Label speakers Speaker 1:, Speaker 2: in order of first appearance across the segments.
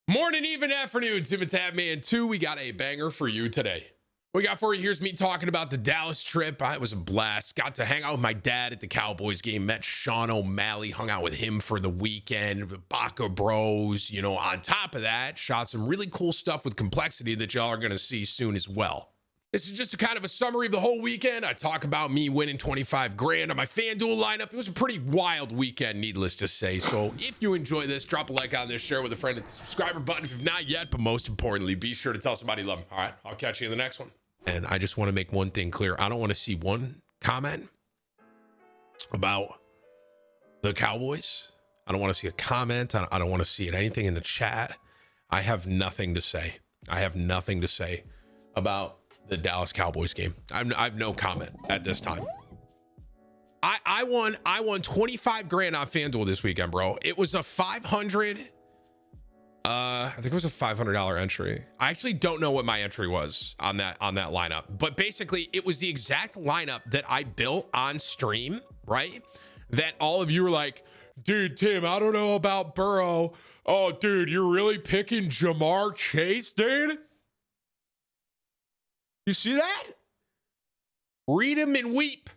Speaker 1: Morning, even afternoon, Timthetatman 2. We got a banger for you today. What we got for you, here's me talking about the Dallas trip. It was a blast. Got to hang out with my dad at the Cowboys game. Met Sean O'Malley, hung out with him for the weekend. The Baca Bros, on top of that, shot some really cool stuff with complexity that y'all are going to see soon as well. This is just a kind of a summary of the whole weekend. I talk about me winning 25 grand on my FanDuel lineup. It was a pretty wild weekend, needless to say. So if you enjoy this, drop a like on this, share with a friend, hit the subscriber button if you've not yet. But most importantly, be sure to tell somebody you love them. All right, I'll catch you in the next one. And I just want to make one thing clear. I don't want to see one comment about the Cowboys. I don't want to see a comment. I don't want to see anything in the chat. I have nothing to say. I have nothing to say about the Dallas Cowboys game. I have no comment at this time. I won 25 grand on FanDuel this weekend, bro. It was a 500. I think it was a $500 entry. I actually don't know what my entry was on that lineup, but basically it was the exact lineup that I built on stream, right? That all of you were like, dude, Tim, I don't know about Burrow. Oh, dude, you're really picking Jamar Chase, dude? You see that? Read him and weep.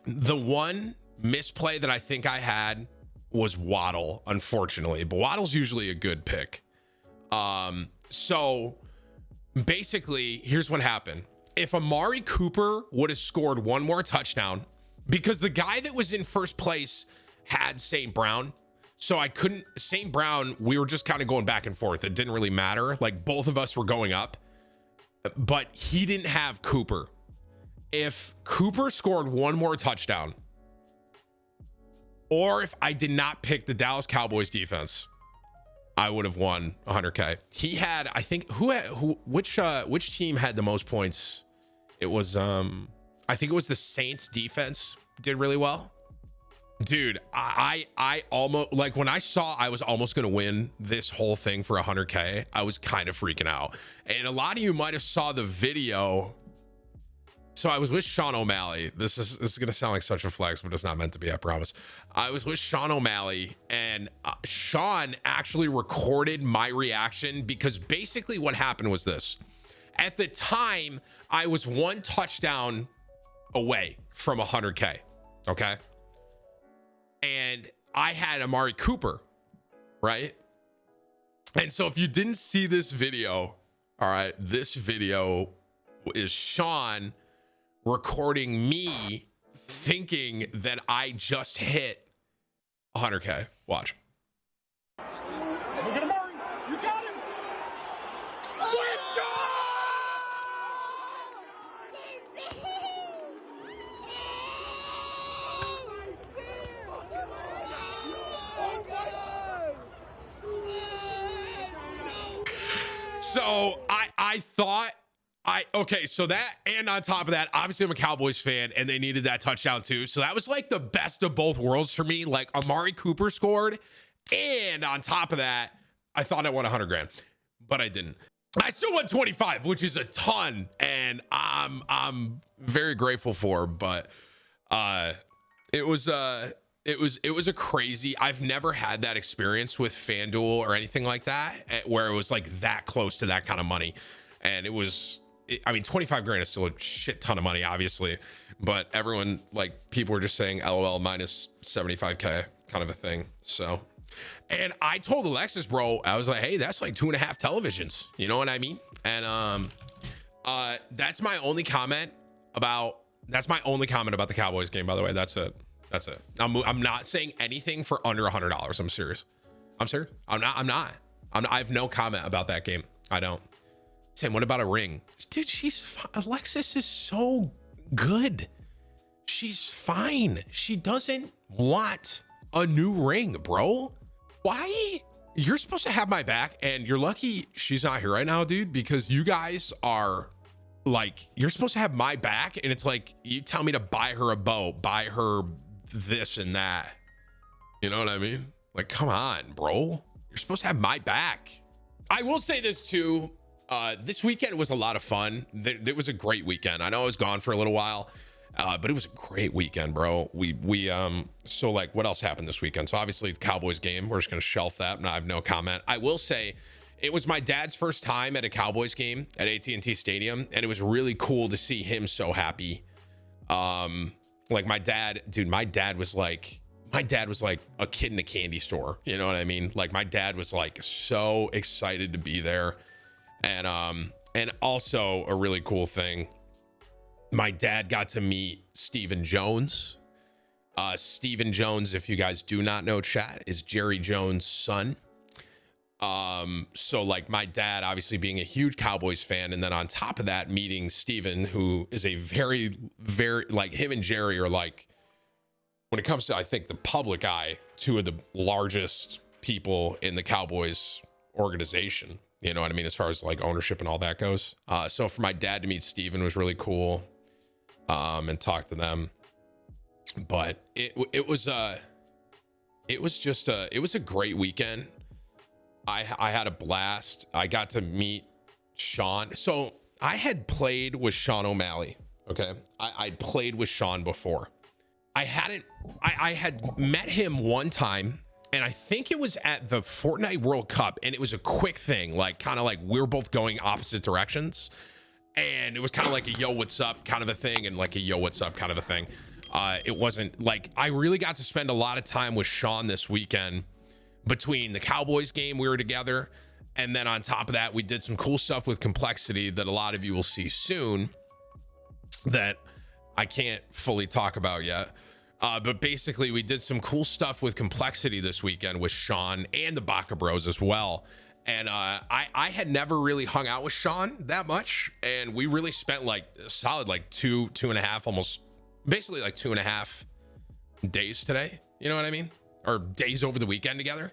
Speaker 1: The one misplay that I think I had was Waddle, unfortunately. But Waddle's usually a good pick. So basically, here's what happened. If Amari Cooper would have scored one more touchdown, because the guy that was in first place had St. Brown, so I couldn't, St. Brown, we were just kind of going back and forth. It didn't really matter. Like both of us were going up, but he didn't have Cooper. If Cooper scored one more touchdown, or if I did not pick the Dallas Cowboys defense, I would have won 100K. He had, I think, which team had the most points? It was, I think it was the Saints defense did really well. Dude, I almost, like when I saw I was almost going to win this whole thing for 100K, I was kind of freaking out. And a lot of you might have saw the video. So I was with Sean O'Malley. This is going to sound like such a flex, but it's not meant to be, I promise. I was with Sean O'Malley, and Sean actually recorded my reaction, because basically what happened was this. At the time, I was one touchdown away from 100K, okay? And I had Amari Cooper, right? And so if you didn't see this video, all right, this video is Sean recording me thinking that I just hit 100K. Watch.
Speaker 2: Look at Amari. You got him. Let's go!
Speaker 1: So I thought, okay, so that, and on top of that, obviously I'm a Cowboys fan and they needed that touchdown too. So that was like the best of both worlds for me. Like Amari Cooper scored, and on top of that, I thought I won 100 grand, but I didn't. I still won 25, which is a ton, and I'm very grateful for, but it was a crazy, I've never had that experience with FanDuel or anything like that, where it was like that close to that kind of money. And it was, I mean, 25 grand is still a shit ton of money, obviously, but everyone, like, people were just saying LOL minus 75K kind of a thing. So, and I told Alexis, bro, I was like, hey, that's like 2.5 televisions. You know what I mean? And that's my only comment about the Cowboys game, by the way. That's it. I'm not saying anything for under $100. I'm serious. I have no comment about that game. I don't. Tim, what about a ring? Dude, Alexis is so good. She's fine. She doesn't want a new ring, bro. Why? You're supposed to have my back, and you're lucky she's not here right now, dude, because you guys are like, you're supposed to have my back, and it's like, you tell me to buy her a bow, buy her this and that. You know what I mean? Like, come on, bro. You're supposed to have my back. I will say this too. This weekend was a lot of fun. It was a great weekend. I know I was gone for a little while, But it was a great weekend, bro. So like, what else happened this weekend? So obviously the Cowboys game, we're just going to shelf that, and I have no comment. I will say it was my dad's first time at a Cowboys game at AT&T Stadium, and it was really cool to see him so happy. Like my dad was like a kid in a candy store. You know what I mean? Like my dad was like so excited to be there. And also a really cool thing, my dad got to meet Stephen Jones. Stephen Jones, if you guys do not know, chat, is Jerry Jones' son. So like my dad obviously being a huge Cowboys fan, and then on top of that, meeting Stephen, who is a very, very, like, him and Jerry are like, when it comes to, I think, the public eye, two of the largest people in the Cowboys organization. You know what I mean? As far as like ownership and all that goes. So for my dad to meet Stephen was really cool. And talk to them. But it was a great weekend. I had a blast. I got to meet Sean. So I had played with Sean O'Malley. Okay. I'd played with Sean before. I had met him one time, and I think it was at the Fortnite World Cup, and it was a quick thing, like kind of like we're both going opposite directions. And it was kind of like a yo, what's up kind of a thing, and like a yo, what's up kind of a thing. It wasn't like, I really got to spend a lot of time with Sean this weekend between the Cowboys game we were together, and then on top of that, we did some cool stuff with Complexity that a lot of you will see soon that I can't fully talk about yet. But basically, we did some cool stuff with Complexity this weekend with Sean and the Baca Bros as well. And I had never really hung out with Sean that much, and we really spent like a solid like two and a half, almost basically like 2.5 days today. You know what I mean? Or days over the weekend together.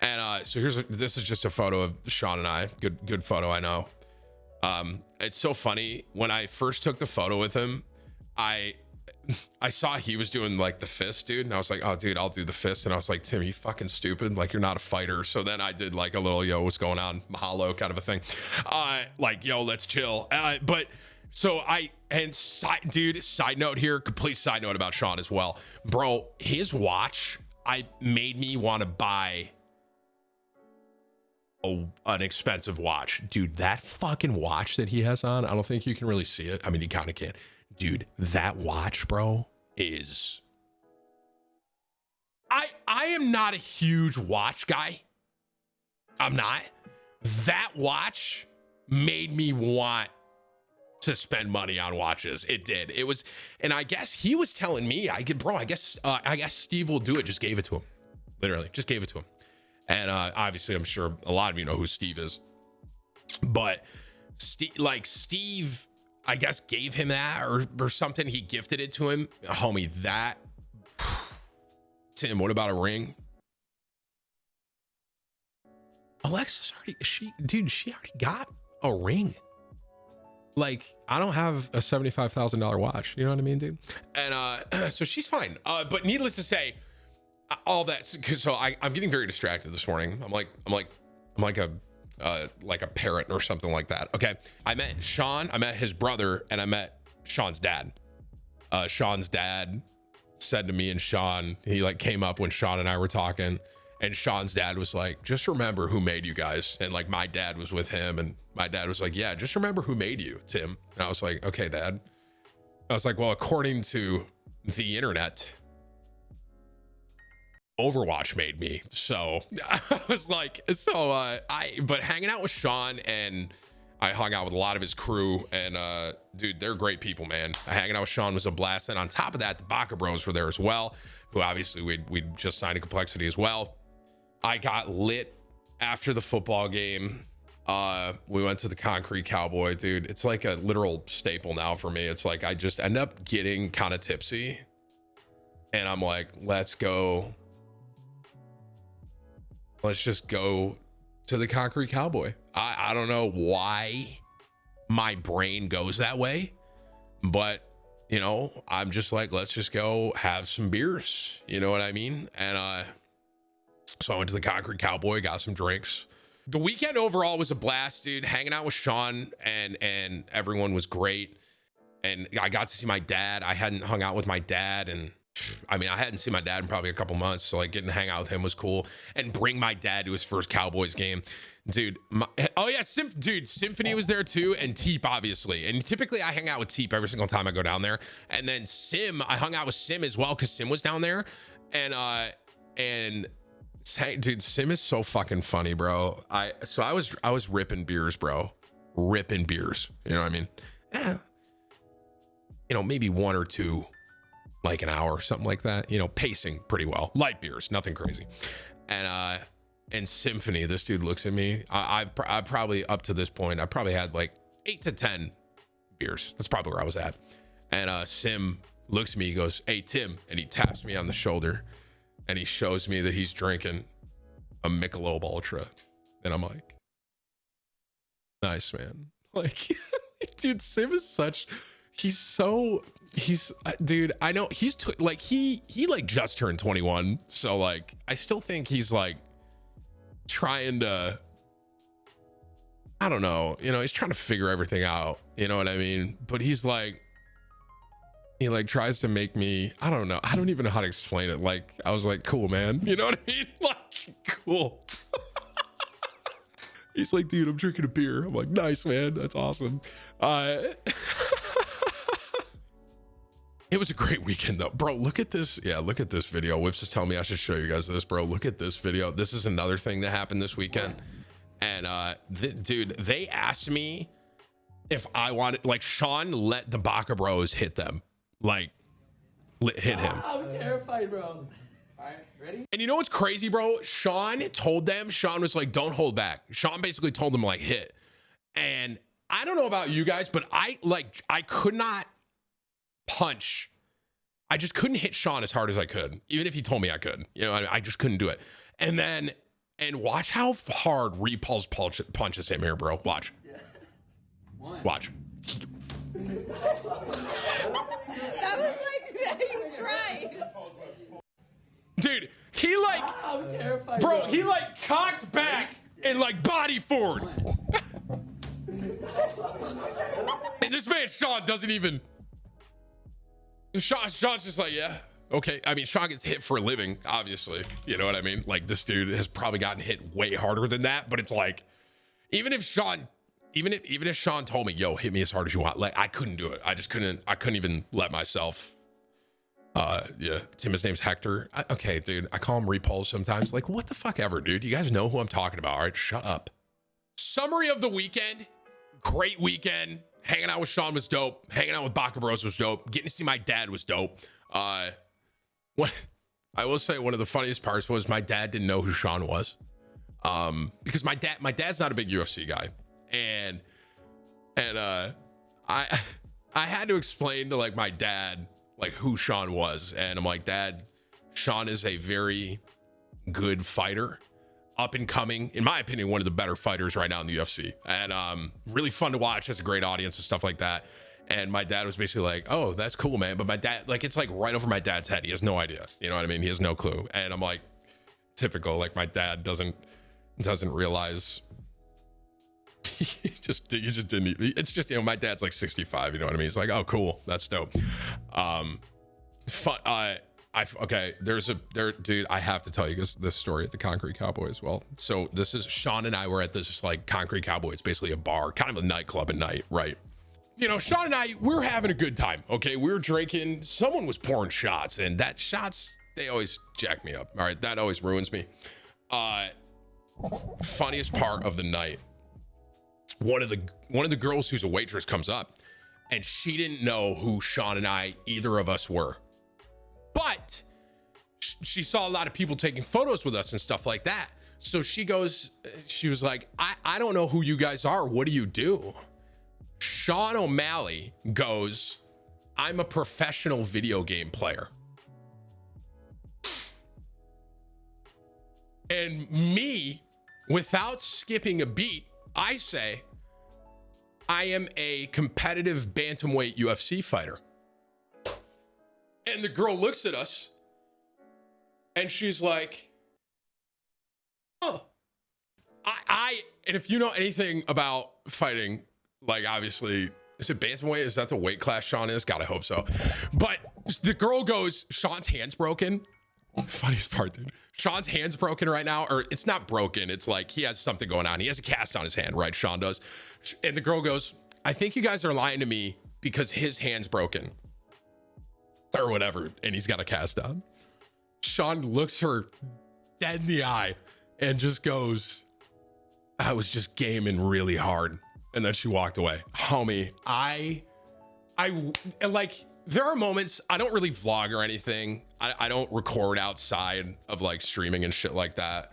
Speaker 1: And so this is just a photo of Sean and I. Good photo, I know. It's so funny. When I first took the photo with him, I saw he was doing like the fist, dude, and I was like, oh dude, I'll do the fist. And I was like, Tim, you fucking stupid, like you're not a fighter. So then I did like a little yo, what's going on, mahalo kind of a thing, like yo, let's chill. But so side note here, complete side note about Sean as well, bro. His watch made me want to buy an expensive watch, dude. That fucking watch that he has on, I don't think you can really see it. I mean, you kind of can. Dude, that watch, bro, is... I am not a huge watch guy. I'm not. That watch made me want to spend money on watches. It did. It was, and I guess he was telling me, I guess Steve will do it. Just gave it to him. Literally, just gave it to him. And obviously, I'm sure a lot of you know who Steve is. But Steve, I guess, gave him that or something. He gifted it to him. Homie, that. Tim, what about a ring? Alexis she already got a ring. Like, I don't have a $75,000 watch. You know what I mean, dude? And so she's fine. But needless to say, all that. So I'm getting very distracted this morning. I'm like a parrot or something like that. Okay. I met Sean, I met his brother, and I met Sean's dad. Sean's dad said to me and Sean, he like came up when Sean and I were talking, and Sean's dad was like, just remember who made you guys. And like my dad was with him, and my dad was like, yeah, just remember who made you, Tim. And I was like, okay, Dad. I was like, well, according to the internet, Overwatch made me. So I was like, but hanging out with Sean, and I hung out with a lot of his crew, and dude, they're great people, man. Hanging out with Sean was a blast. And on top of that, the Baca Bros were there as well, who obviously we'd just signed a Complexity as well. I got lit after the football game. We went to the Concrete Cowboy, dude. It's like a literal staple now for me. It's like I just end up getting kind of tipsy, and I'm like, let's just go to the Concrete Cowboy. I don't know why my brain goes that way, but you know, I'm just like, let's just go have some beers. You know what I mean? And so I went to the Concrete Cowboy, got some drinks. The weekend overall was a blast, dude. Hanging out with Sean and everyone was great. and I got to see my dad. I hadn't hung out with my dad, and I mean, I hadn't seen my dad in probably a couple months, so like getting to hang out with him was cool, and bring my dad to his first Cowboys game. Dude, oh yeah, Symphony was there too, and Teep, obviously. And typically I hang out with Teep every single time I go down there. And then Sim, I hung out with Sim as well because Sim was down there. And dude, Sim is so fucking funny, bro. I was ripping beers, bro. Ripping beers. You know what I mean? Yeah. You know, maybe one or two, like an hour or something like that. You know, pacing pretty well. Light beers, nothing crazy. And Symphony, this dude looks at me. I've probably, up to this point, I probably had like 8 to 10 beers. That's probably where I was at. And Sim looks at me, he goes, "Hey, Tim," and he taps me on the shoulder, and he shows me that he's drinking a Michelob Ultra. And I'm like, nice, man. Like, dude, Sim is dude, I know he's he like just turned 21. So like, I still think he's like, trying to, I don't know, you know, he's trying to figure everything out, you know what I mean? But he's like, he like tries to make me, I don't know, I don't even know how to explain it. Like, I was like, cool, man, you know what I mean? Like, cool. He's like, dude, I'm drinking a beer. I'm like, nice, man, that's awesome. It was a great weekend though, bro. Look at this. Yeah, look at this video. Whips is telling me I should show you guys this, bro. Look at this video. This is another thing that happened this weekend. And dude, they asked me if I wanted, like, Sean let the Baca Bros hit them, like, hit him.
Speaker 3: I'm terrified, bro. All right, ready?
Speaker 1: And you know what's crazy, bro? Sean told them, Sean was like, don't hold back. Sean basically told them, like, hit. And I don't know about you guys, but I could not punch. I just couldn't hit Sean as hard as I could, even if he told me I could. You know, I just couldn't do it. And watch how hard Repulse punches him here, bro. Watch.
Speaker 3: Yeah.
Speaker 1: Watch.
Speaker 4: That was like, you tried.
Speaker 1: Dude, he like,
Speaker 3: I'm terrified,
Speaker 1: bro, he like cocked back and like body forward. And this man, Sean, doesn't even. Sean's just like, yeah, okay. I mean, Sean gets hit for a living, obviously. You know what I mean? Like, this dude has probably gotten hit way harder than that. But it's like, even if Sean told me, yo, hit me as hard as you want, like, I couldn't do it. I couldn't even let myself. Yeah. Tim, his name's Hector. Okay, dude, I call him Repulse sometimes. Like, what the fuck ever, dude? You guys know who I'm talking about. All right, shut up. Summary of the weekend. Great weekend. Hanging out with Sean was dope. Hanging out with Baca Bros was dope. Getting to see my dad was dope. What I will say, one of the funniest parts was my dad didn't know who Sean was. Because my dad's not a big UFC guy. And I had to explain to like my dad like who Sean was. And I'm like, Dad, Sean is a very good fighter. Up and coming, in my opinion, one of the better fighters right now in the UFC, and really fun to watch, has a great audience and stuff like that. And my dad was basically like, oh, that's cool, man. But my dad, like, it's like right over my dad's head. He has no idea. You know what I mean? He has no clue. And I'm like, typical, like my dad doesn't realize. he just didn't. It's just, you know, my dad's like 65. You know what I mean? He's like, oh, cool, that's dope. Fun. Okay, dude, I have to tell you this story at the Concrete Cowboy as well. So this is, Sean and I were at this like Concrete Cowboy. It's basically a bar, kind of a nightclub at night, right? You know, Sean and I, we're having a good time. Okay, we were drinking. Someone was pouring shots, and that shots, they always jack me up. All right, that always ruins me. Funniest part of the night, one of the girls who's a waitress comes up, and she didn't know who Sean and I, either of us, were. But she saw a lot of people taking photos with us and stuff like that. So she was like, I don't know who you guys are. What do you do? Sean O'Malley goes, I'm a professional video game player. And me, without skipping a beat, I say, I am a competitive bantamweight UFC fighter. And the girl looks at us and she's like, oh, and if you know anything about fighting, like obviously Is it bantamweight? Is that the weight class Sean is? God, I hope so. But the girl goes, Sean's hand's broken. Funniest part, dude. Sean's hand's broken right now, or it's not broken. It's like he has something going on. He has a cast on his hand, right? Sean does. And the girl goes, I think you guys are lying to me because his hand's broken. Or whatever. And he's got a cast on. Sean looks her dead in the eye and just goes, I was just gaming really hard. And then she walked away. Homie, I like, there are moments, I don't really vlog or anything. I don't record outside of like streaming and shit like that.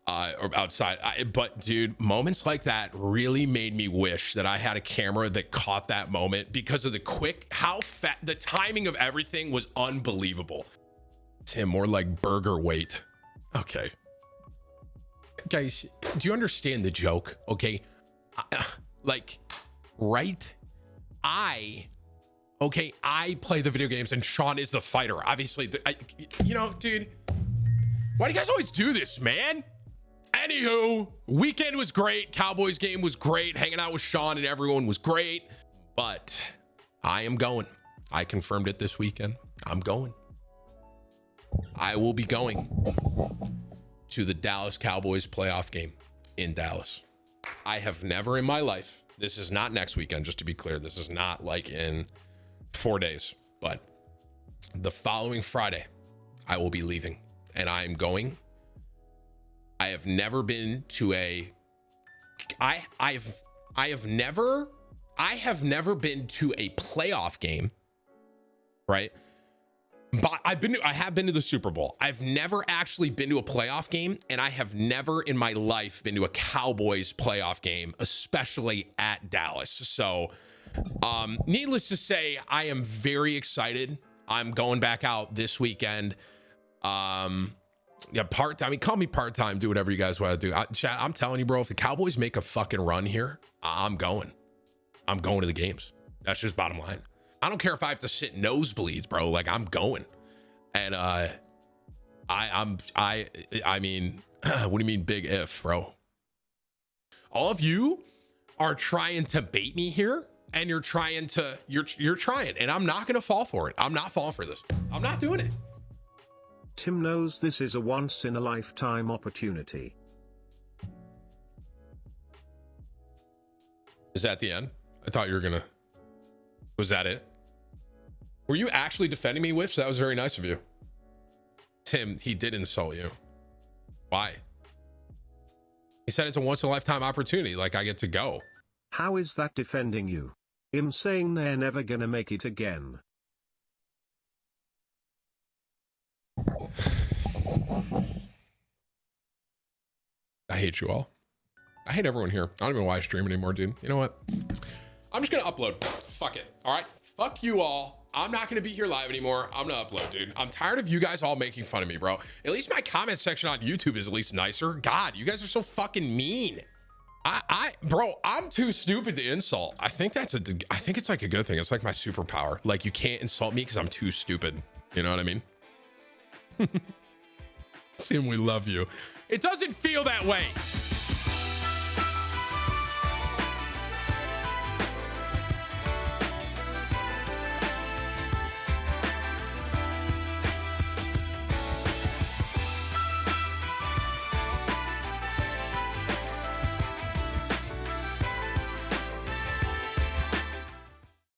Speaker 1: Or outside. But dude, moments like that really made me wish that I had a camera that caught that moment because of the the timing of everything was unbelievable. Tim, more like burger weight. Okay. Guys, do you understand the joke? Okay. Like, right? I play the video games and Sean is the fighter. Obviously, you know, dude, why do you guys always do this, man? Anywho, weekend was great. Cowboys game was great. Hanging out with Sean and everyone was great. But I am going. I confirmed it this weekend. I'm going. I will be going to the Dallas Cowboys playoff game in Dallas. I have never in my life, this is not next weekend, just to be clear. This is not like in 4 days, but the following Friday, I will be leaving and I am going. I have never been to I have never been to a playoff game, right? But I have been to the Super Bowl. I've never actually been to a playoff game, and I have never in my life been to a Cowboys playoff game, especially at Dallas. So, needless to say, I am very excited. I'm going back out this weekend. Yeah, part-time. I mean, call me part-time. Do whatever you guys want to do. Chat, I'm telling you, bro, if the Cowboys make a fucking run here, I'm going. I'm going to the games. That's just bottom line. I don't care if I have to sit nosebleeds, bro. Like, I'm going. And I mean, what do you mean big if, bro? All of you are trying to bait me here, and you're trying, and I'm not gonna fall for it. I'm not falling for this. I'm not doing it.
Speaker 5: Tim knows this is a once-in-a-lifetime opportunity.
Speaker 1: Is that the end? I thought you were gonna... Was that it? Were you actually defending me, Whips? That was very nice of you. Tim, he did insult you. Why? He said it's a once-in-a-lifetime opportunity. Like, I get to go.
Speaker 5: How is that defending you? Him saying they're never gonna make it again.
Speaker 1: I hate you all. I hate everyone here. I don't even know why I stream anymore, dude. You know what? I'm just gonna upload. Fuck it. All right. Fuck you all. I'm not gonna be here live anymore. I'm gonna upload, dude. I'm tired of you guys all making fun of me, bro. At least my comment section on YouTube is at least nicer. God, you guys are so fucking mean. Bro, I'm too stupid to insult. I think it's like a good thing. It's like my superpower. Like, you can't insult me because I'm too stupid. You know what I mean? Sim, we love you. It doesn't feel that way.